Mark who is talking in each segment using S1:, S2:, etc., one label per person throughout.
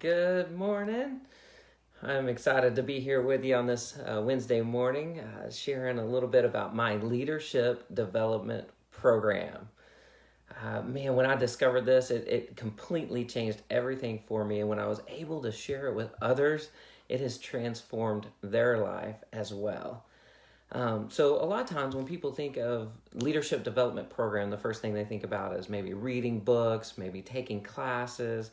S1: Good morning. I'm excited to be here with you on this Wednesday morning, sharing a little bit about my leadership development program. Man, when I discovered this, it completely changed everything for me. And when I was able to share it with others, it has transformed their life as well. So a lot of times when people think of leadership development program, the first thing they think about is maybe reading books, maybe taking classes,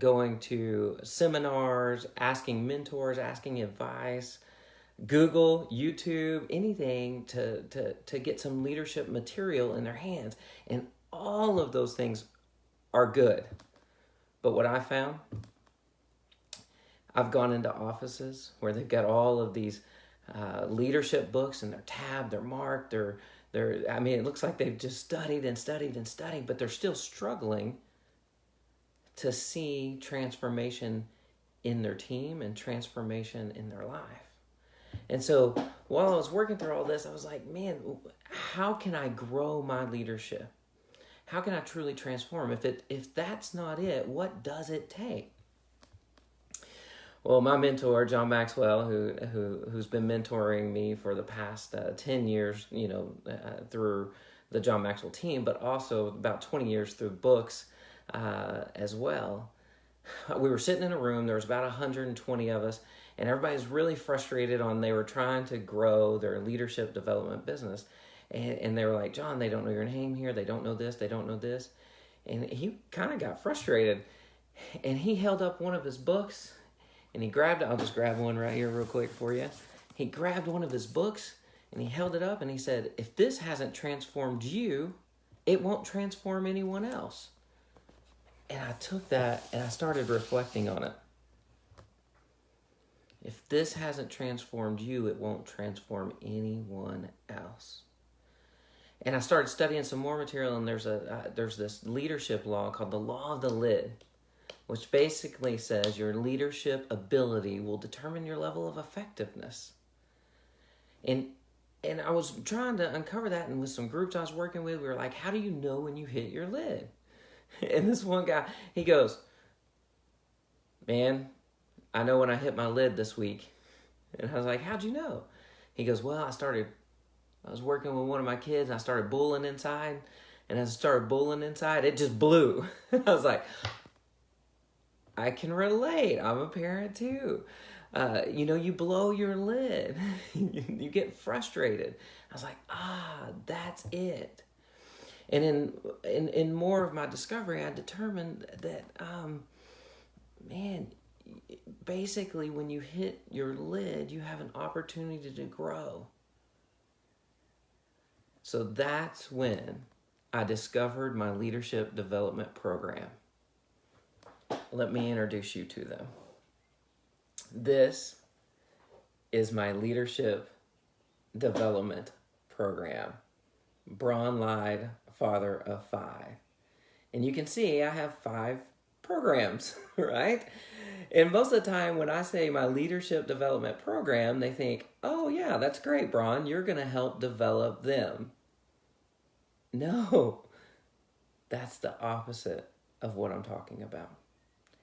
S1: going to seminars, asking mentors, asking advice, Google, YouTube, anything to get some leadership material in their hands. And all of those things are good. But what I found, I've gone into offices where they've got all of these leadership books and they're tabbed, they're marked, I mean, it looks like they've just studied and studied and studied, but they're still struggling to see transformation in their team and transformation in their life. And so while I was working through all this, I was like, man, how can I grow my leadership? How can I truly transform? If that's not it, what does it take? Well, my mentor, John Maxwell, who's been mentoring me for the past 10 years, through the John Maxwell team, but also about 20 years through books as well. We were sitting in a room, there was about 120 of us, and everybody's really frustrated they were trying to grow their leadership development business. And they were like, John, they don't know your name here, they don't know this, they don't know this. And he kind of got frustrated, and he held up one of his books, and he grabbed it. I'll just grab one right here real quick for you. He grabbed one of his books, and he held it up, and he said, if this hasn't transformed you, it won't transform anyone else. And I took that and I started reflecting on it. If this hasn't transformed you, it won't transform anyone else. And I started studying some more material, and there's this leadership law called the law of the lid, which basically says your leadership ability will determine your level of effectiveness. And I was trying to uncover that, and with some groups I was working with, we were like, how do you know when you hit your lid? And this one guy, he goes, man, I know when I hit my lid this week. And I was like, how'd you know? He goes, well, I was working with one of my kids, and I started bullying inside. And as I started bullying inside, it just blew. I was like, I can relate. I'm a parent too. You blow your lid. You get frustrated. I was like, that's it. And in more of my discovery, I determined that, basically when you hit your lid, you have an opportunity to grow. So that's when I discovered my leadership development program. Let me introduce you to them. This is my leadership development program. Braun lied, father of 5. And you can see I have 5 programs, right? And most of the time when I say my leadership development program, they think, oh yeah, that's great, Braun. You're going to help develop them. No, that's the opposite of what I'm talking about.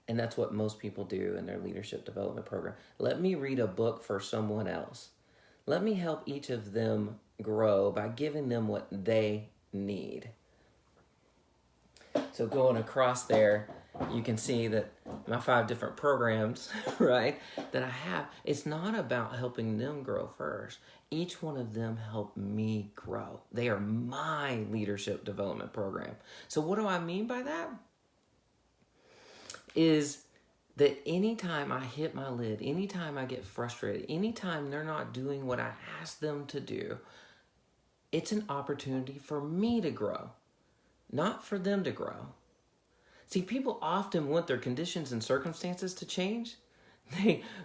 S1: And that's what most people do in their leadership development program. Let me read a book for someone else. Let me help each of them grow by giving them what they need. So going across there, you can see that my 5 different programs, right, that I have, it's not about helping them grow first. Each one of them help me grow. They are my leadership development program. So what do I mean by that? Is that anytime I hit my lid, anytime I get frustrated, anytime they're not doing what I ask them to do, it's an opportunity for me to grow, not for them to grow. See, people often want their conditions and circumstances to change,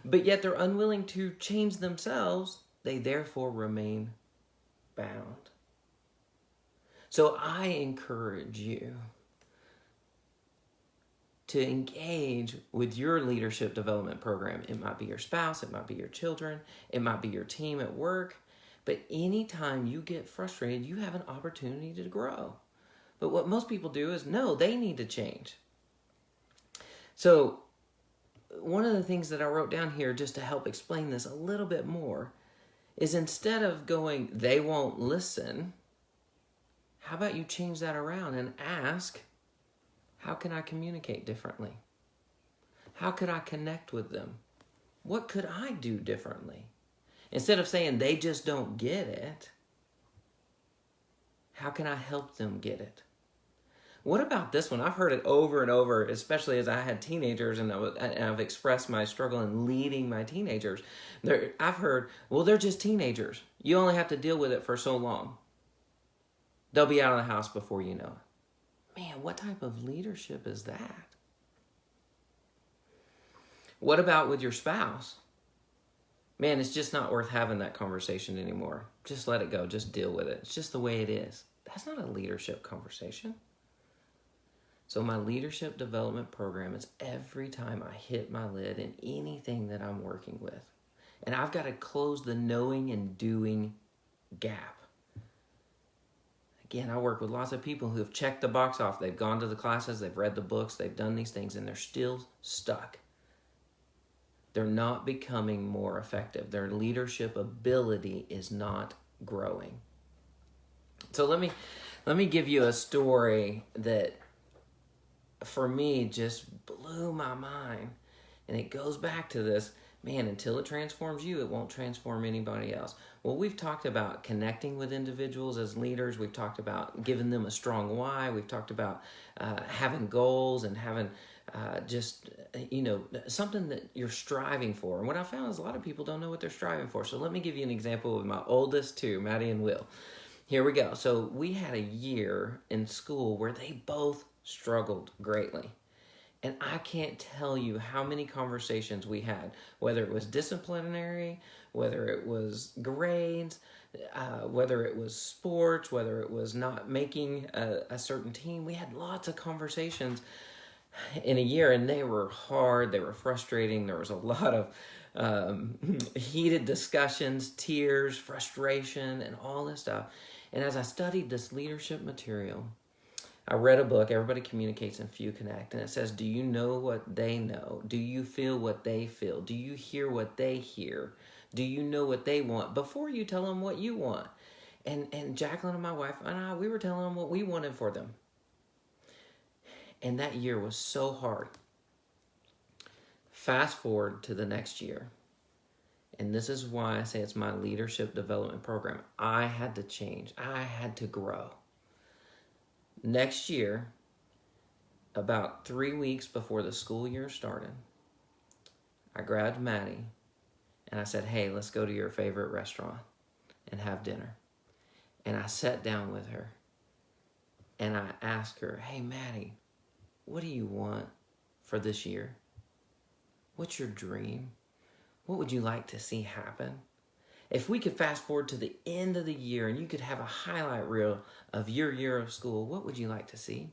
S1: but yet they're unwilling to change themselves. They therefore remain bound. So I encourage you to engage with your leadership development program. It might be your spouse, it might be your children, it might be your team at work, but anytime you get frustrated, you have an opportunity to grow. But what most people do is, no, they need to change. So one of the things that I wrote down here just to help explain this a little bit more is instead of going, they won't listen, how about you change that around and ask, how can I communicate differently? How could I connect with them? What could I do differently? Instead of saying they just don't get it, how can I help them get it? What about this one? I've heard it over and over, especially as I had teenagers and I've expressed my struggle in leading my teenagers. I've heard, well, they're just teenagers. You only have to deal with it for so long. They'll be out of the house before you know it. Man, what type of leadership is that? What about with your spouse? Man, it's just not worth having that conversation anymore. Just let it go. Just deal with it. It's just the way it is. That's not a leadership conversation. So my leadership development program is every time I hit my lid in anything that I'm working with. And I've got to close the knowing and doing gap. Again, I work with lots of people who have checked the box off. They've gone to the classes, they've read the books, they've done these things, and they're still stuck. They're not becoming more effective. Their leadership ability is not growing. So let me give you a story that for me just blew my mind. And it goes back to this, man, until it transforms you, it won't transform anybody else. Well, we've talked about connecting with individuals as leaders. We've talked about giving them a strong why. We've talked about having goals and having something that you're striving for. And what I found is a lot of people don't know what they're striving for. So let me give you an example with my oldest two, Maddie and Will. Here we go. So we had a year in school where they both struggled greatly. And I can't tell you how many conversations we had, whether it was disciplinary, whether it was grades, whether it was sports, whether it was not making a certain team. We had lots of conversations in a year, and they were hard, they were frustrating. There was a lot of heated discussions, tears, frustration, and all this stuff. And as I studied this leadership material, I read a book, Everybody Communicates and Few Connect, and it says, do you know what they know? Do you feel what they feel? Do you hear what they hear? Do you know what they want before you tell them what you want? And Jacqueline and my wife and I, we were telling them what we wanted for them. And that year was so hard. Fast forward to the next year. And this is why I say it's my leadership development program. I had to change. I had to grow. Next year, about 3 weeks before the school year started, I grabbed Maddie and I said, hey, let's go to your favorite restaurant and have dinner. And I sat down with her and I asked her, hey, Maddie, what do you want for this year? What's your dream? What would you like to see happen? If we could fast forward to the end of the year and you could have a highlight reel of your year of school, what would you like to see?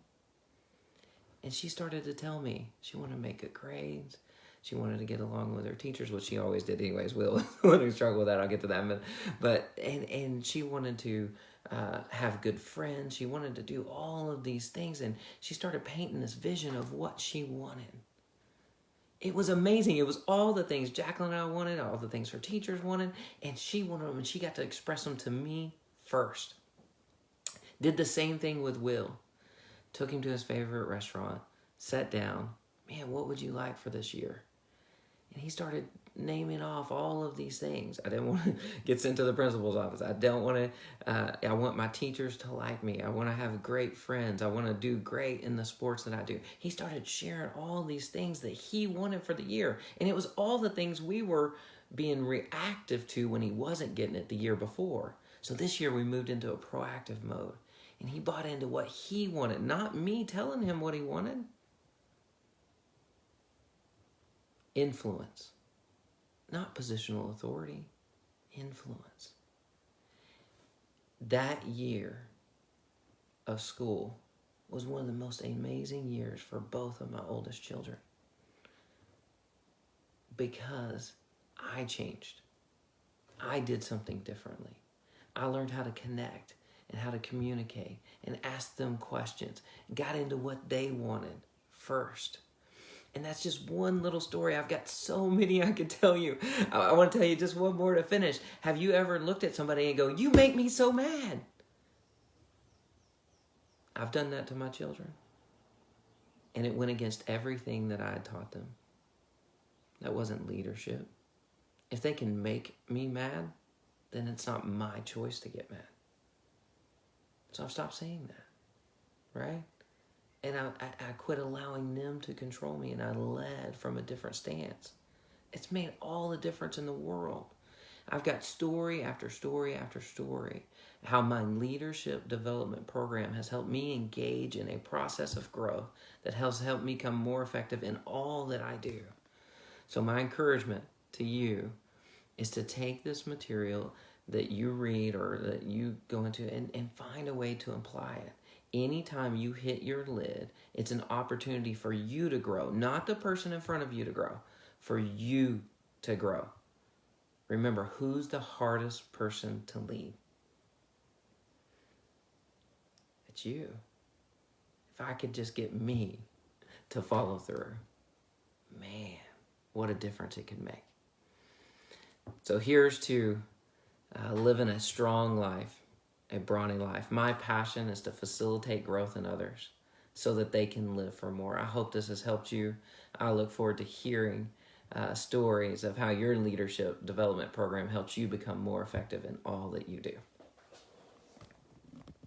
S1: And she started to tell me she wanted to make good grades. She wanted to get along with her teachers, which she always did anyways. Will wouldn't struggle with that. I'll get to that. But she wanted to have good friends. She wanted to do all of these things. And she started painting this vision of what she wanted. It was amazing. It was all the things Jacqueline and I wanted, all the things her teachers wanted, and she wanted them, and she got to express them to me first. Did the same thing with Will. Took him to his favorite restaurant, sat down. Man, what would you like for this year? And he started naming off all of these things. I didn't want to get sent to the principal's office. I want my teachers to like me. I want to have great friends. I want to do great in the sports that I do. He started sharing all these things that he wanted for the year. And it was all the things we were being reactive to when he wasn't getting it the year before. So this year we moved into a proactive mode. And he bought into what he wanted, not me telling him what he wanted. Influence. Not positional authority, influence. That year of school was one of the most amazing years for both of my oldest children because I changed. I did something differently. I learned how to connect and how to communicate and ask them questions, got into what they wanted first. And that's just one little story. I've got so many I could tell you. I want to tell you just one more to finish. Have you ever looked at somebody and go, you make me so mad? I've done that to my children. And it went against everything that I had taught them. That wasn't leadership. If they can make me mad, then it's not my choice to get mad. So I've stopped saying that, right? And I quit allowing them to control me, and I led from a different stance. It's made all the difference in the world. I've got story after story after story how my leadership development program has helped me engage in a process of growth that has helped me become more effective in all that I do. So my encouragement to you is to take this material that you read or that you go into and find a way to apply it. Anytime you hit your lid, it's an opportunity for you to grow, not the person in front of you to grow, for you to grow. Remember, who's the hardest person to lead? It's you. If I could just get me to follow through, man, what a difference it could make. So here's to living a strong life, a brawny life. My passion is to facilitate growth in others so that they can live for more. I hope this has helped you. I look forward to hearing stories of how your leadership development program helps you become more effective in all that you do.